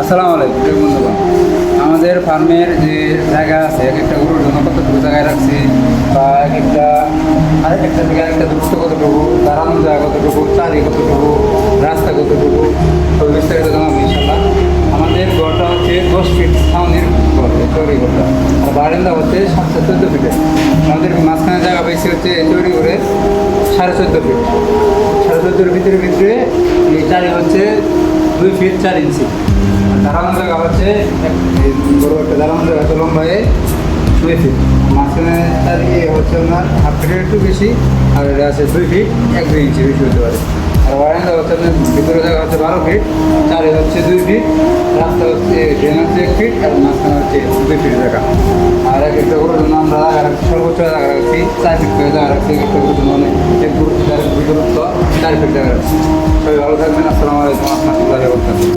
আসসালামু আলাইকুম প্রিয় বন্ধুগণ। আমাদের ফার্মের যে জায়গা আছে, এক একটা গরুর জন্য কতটুকু জায়গায় রাখছি, বা এক একটা আরেকটা থেকে আরেকটা দূরত্ব কতটুকু, দাঁড়ানোর জায়গা কতটুকু, চারি কতটুকু, রাস্তা কতটুকু, তো বিস্তারিত জানাবো ইনশাল্লাহ। আমাদের ঘরটা হচ্ছে 10 ফিট ছাউনির ঘর, তৈরি ঘরটা, আর বারান্দা হচ্ছে 14.5 ফিটের। আমাদের মাঝখানে জায়গা পেয়েছি হচ্ছে তৈরি করে 14.5 ফিট। 14.5 ফিটের ভিতরে এই চারি হচ্ছে 2 ফিট 4 ইঞ্চি। দাঁড়ানোর জায়গা হচ্ছে বড় একটা দাঁড়ানোর জায়গা হচ্ছে লম্বায় 2 ফিট। মাঝখানে দাঁড়িয়ে হচ্ছে আপনার 1/2 ফিটের একটু বেশি, আর এটা আছে 2 ফিট 1-2 ইঞ্চি বেশি হতে পারে। আর বারান্দা হচ্ছে আপনার ভিতরে জায়গা হচ্ছে 12 ফিট, চারে হচ্ছে 2 ফিট, রাস্তা হচ্ছে ড্রেন হচ্ছে 1 ফিট, আর মাঝখানে হচ্ছে 2 ফিট জায়গা। আর এক একটা গরুর জন্য আমরা জায়গা রাখছি, সর্বোচ্চ জায়গা রাখছি 4 ফিট করে জায়গা রাখছি। এক একটা গরুর জন্য অনেক এক গরুর দূরত্ব 4 ফিট জায়গা রাখছি। সবাই ভালো থাকবেন। আসসালামু আলাইকুম রহমতুল্লাহি ওয়া বারাকাতুহু।